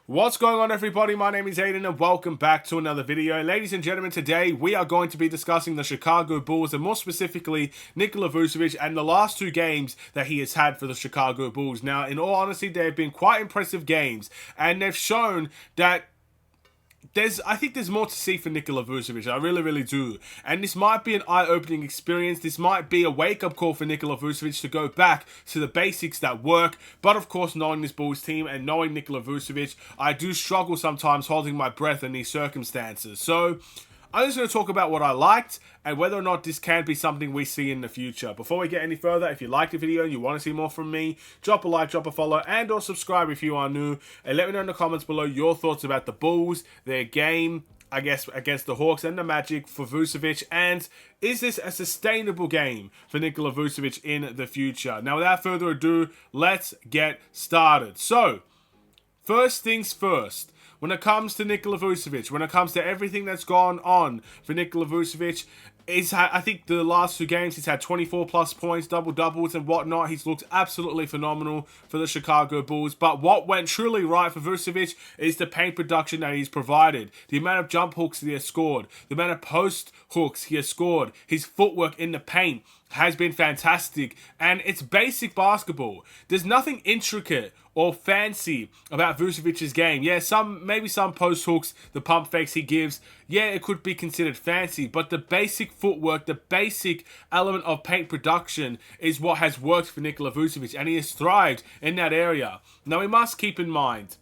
What's going on, everybody? My name is Aiden and welcome back to another video. Ladies and gentlemen, today we are going to be discussing the Chicago Bulls and more specifically Nikola Vucevic and the last two games that he has had for the Chicago Bulls. Now, in all honesty, they have been quite impressive games and they've shown that I think there's more to see for Nikola Vucevic. I really do. And this might be an eye-opening experience. This might be a wake-up call for Nikola Vucevic to go back to the basics that work. But of course, knowing this Bulls team and knowing Nikola Vucevic, I do struggle sometimes holding my breath in these circumstances. So I'm just going to talk about what I liked and whether or not this can be something we see in the future. Before we get any further, if you like the video and you want to see more from me, drop a like, drop a follow, and or subscribe if you are new. And let me know in the comments below your thoughts about the Bulls, their game, I guess, against the Hawks and the Magic for Vucevic. And is this a sustainable game for Nikola Vucevic in the future? Now, without further ado, let's get started. So, first things first. When it comes to Nikola Vucevic, when it comes to everything that's gone on for Nikola Vucevic, I think the last two games he's had 24 plus points, double-doubles and whatnot. He's looked absolutely phenomenal for the Chicago Bulls. But what went truly right for Vucevic is the paint production that he's provided. The amount of jump hooks he has scored. The amount of post hooks he has scored. His footwork in the paint has been fantastic. And it's basic basketball. There's nothing intricate or fancy about Vucevic's game. Yeah, maybe some post hooks, the pump fakes he gives, yeah, it could be considered fancy, but the basic footwork, the basic element of paint production is what has worked for Nikola Vucevic, and he has thrived in that area. Now, we must keep in mind,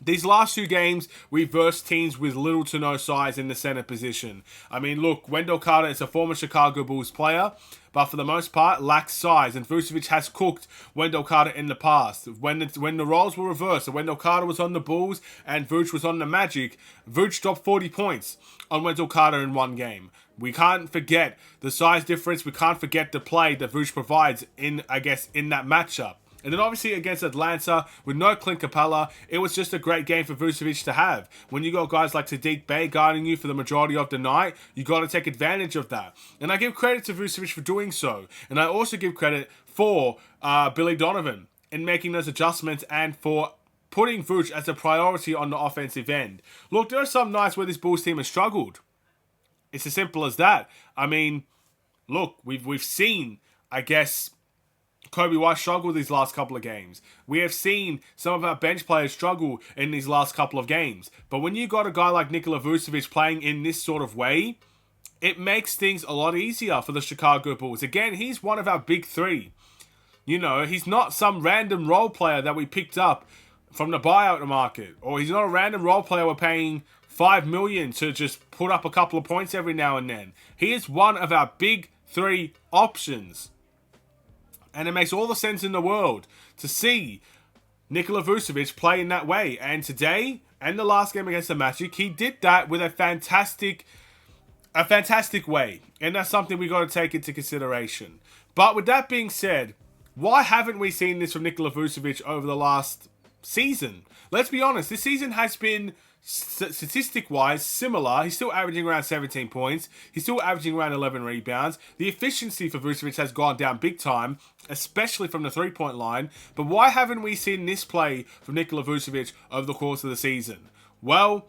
these last two games, we versed teams with little to no size in the center position. I mean, look, Wendell Carter is a former Chicago Bulls player, but for the most part, lacks size. And Vucevic has cooked Wendell Carter in the past. When the roles were reversed, and Wendell Carter was on the Bulls and Vuce was on the Magic, Vuce dropped 40 points on Wendell Carter in one game. We can't forget the size difference. We can't forget the play that Vuce provides in that matchup. And then obviously against Atlanta, with no Clint Capella, it was just a great game for Vucevic to have. When you got guys like Sadiq Bey guarding you for the majority of the night, you got to take advantage of that. And I give credit to Vucevic for doing so. And I also give credit for Billy Donovan in making those adjustments and for putting Vuce as a priority on the offensive end. Look, there are some nights where this Bulls team has struggled. It's as simple as that. I mean, look, we've seen, I guess, Kobe White struggle these last couple of games. We have seen some of our bench players struggle in these last couple of games. But when you got a guy like Nikola Vucevic playing in this sort of way, it makes things a lot easier for the Chicago Bulls. Again, he's one of our big three. You know, he's not some random role player that we picked up from the buyout market. Or he's not a random role player we're paying $5 million to just put up a couple of points every now and then. He is one of our big three options. And it makes all the sense in the world to see Nikola Vucevic play in that way. And today, and the last game against the Magic, he did that with a fantastic way. And that's something we got to take into consideration. But with that being said, why haven't we seen this from Nikola Vucevic over the last season? Let's be honest, this season has been statistic-wise similar. He's still averaging around 17 points. He's still averaging around 11 rebounds. The efficiency for Vucevic has gone down big time, especially from the three-point line. But why haven't we seen this play from Nikola Vucevic over the course of the season? Well,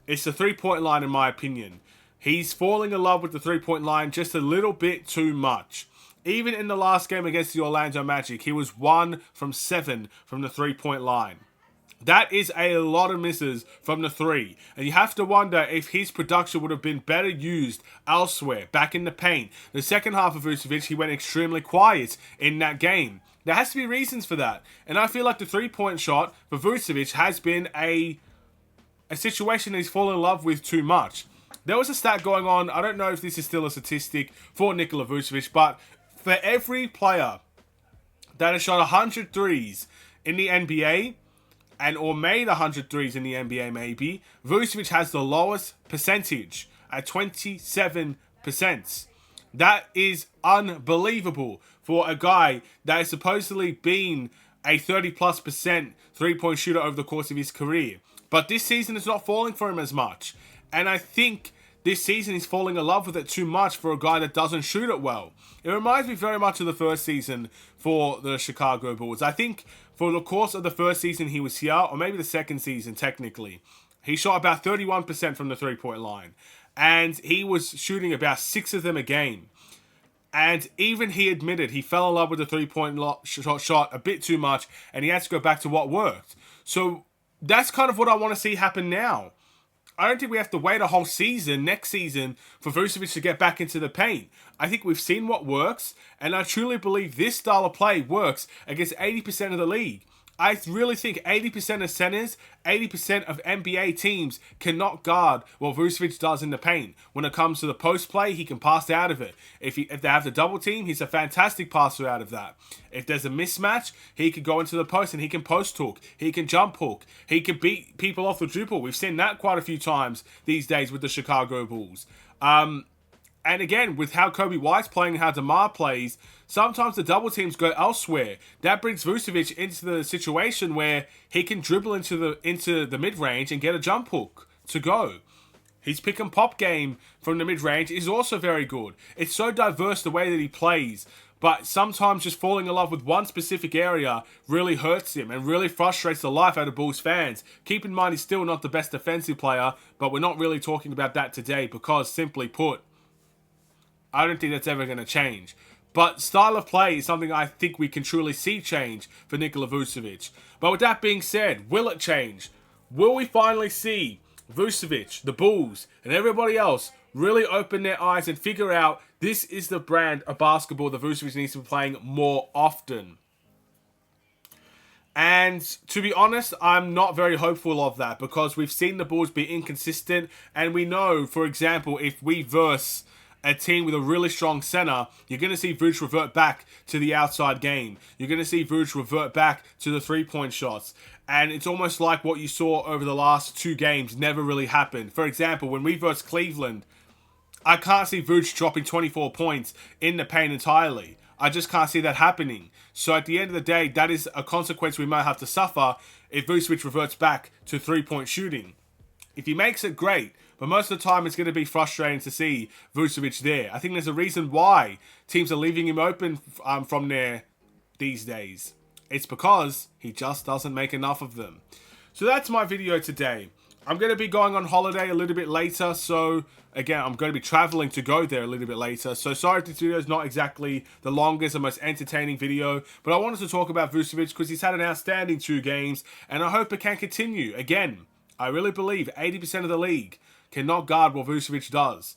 it's the three-point line in my opinion. He's falling in love with the three-point line just a little bit too much. Even in the last game against the Orlando Magic, he was 1 from 7 from the three-point line. That is a lot of misses from the three. And you have to wonder if his production would have been better used elsewhere, back in the paint. The second half of Vucevic, he went extremely quiet in that game. There has to be reasons for that. And I feel like the three-point shot for Vucevic has been a situation that he's fallen in love with too much. There was a stat going on, I don't know if this is still a statistic for Nikola Vucevic, but for every player that has shot 100 threes in the NBA, or made 100 threes in the NBA maybe, Vucevic has the lowest percentage at 27%. That is unbelievable for a guy that has supposedly been a 30+% three-point shooter over the course of his career. But this season is not falling for him as much. And I think this season he's falling in love with it too much for a guy that doesn't shoot it well. It reminds me very much of the first season for the Chicago Bulls. I think for the course of the first season he was here, or maybe the second season technically, he shot about 31% from the three-point line. And he was shooting about 6 of them a game. And even he admitted he fell in love with the three-point shot a bit too much, and he had to go back to what worked. So that's kind of what I want to see happen now. I don't think we have to wait a whole season, next season, for Vucevic to get back into the paint. I think we've seen what works, and I truly believe this style of play works against 80% of the league. I really think 80% of centers, 80% of NBA teams cannot guard what Vucevic does in the paint. When it comes to the post play, he can pass out of it. If they have the double team, he's a fantastic passer out of that. If there's a mismatch, he can go into the post and he can post hook. He can jump hook. He can beat people off the dribble. We've seen that quite a few times these days with the Chicago Bulls. And again, with how Kobe White's playing and how DeMar plays, sometimes the double teams go elsewhere. That brings Vucevic into the situation where he can dribble into the mid-range and get a jump hook to go. His pick and pop game from the mid-range is also very good. It's so diverse the way that he plays, but sometimes just falling in love with one specific area really hurts him and really frustrates the life out of Bulls fans. Keep in mind, he's still not the best defensive player, but we're not really talking about that today because, simply put, I don't think that's ever going to change. But style of play is something I think we can truly see change for Nikola Vucevic. But with that being said, will it change? Will we finally see Vucevic, the Bulls, and everybody else really open their eyes and figure out this is the brand of basketball that Vucevic needs to be playing more often? And to be honest, I'm not very hopeful of that because we've seen the Bulls be inconsistent. And we know, for example, if we verse a team with a really strong center, you're going to see Vuce revert back to the outside game. You're going to see Vuce revert back to the three-point shots. And it's almost like what you saw over the last 2 games never really happened. For example, when we versed Cleveland, I can't see Vuce dropping 24 points in the paint entirely. I just can't see that happening. So at the end of the day, that is a consequence we might have to suffer if Vucevic reverts back to three-point shooting. If he makes it, great. But most of the time, it's going to be frustrating to see Vucevic there. I think there's a reason why teams are leaving him open from there these days. It's because he just doesn't make enough of them. So that's my video today. I'm going to be going on holiday a little bit later. So again, I'm going to be traveling to go there a little bit later. So sorry if this video is not exactly the longest and most entertaining video. But I wanted to talk about Vucevic because he's had an outstanding 2 games. And I hope it can continue. Again, I really believe 80% of the league cannot guard what Vucevic does.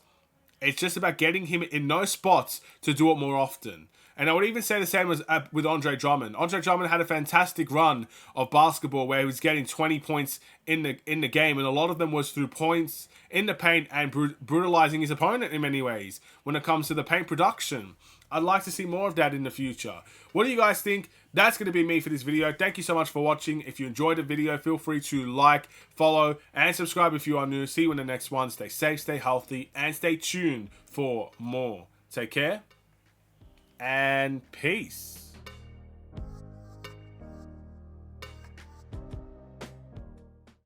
It's just about getting him in those spots to do it more often. And I would even say the same as with Andre Drummond. Andre Drummond had a fantastic run of basketball where he was getting 20 points in the game, and a lot of them was through points in the paint and brutalizing his opponent in many ways when it comes to the paint production. I'd like to see more of that in the future. What do you guys think? That's going to be me for this video. Thank you so much for watching. If you enjoyed the video, feel free to like, follow, and subscribe if you are new. See you in the next one. Stay safe, stay healthy, and stay tuned for more. Take care, and peace.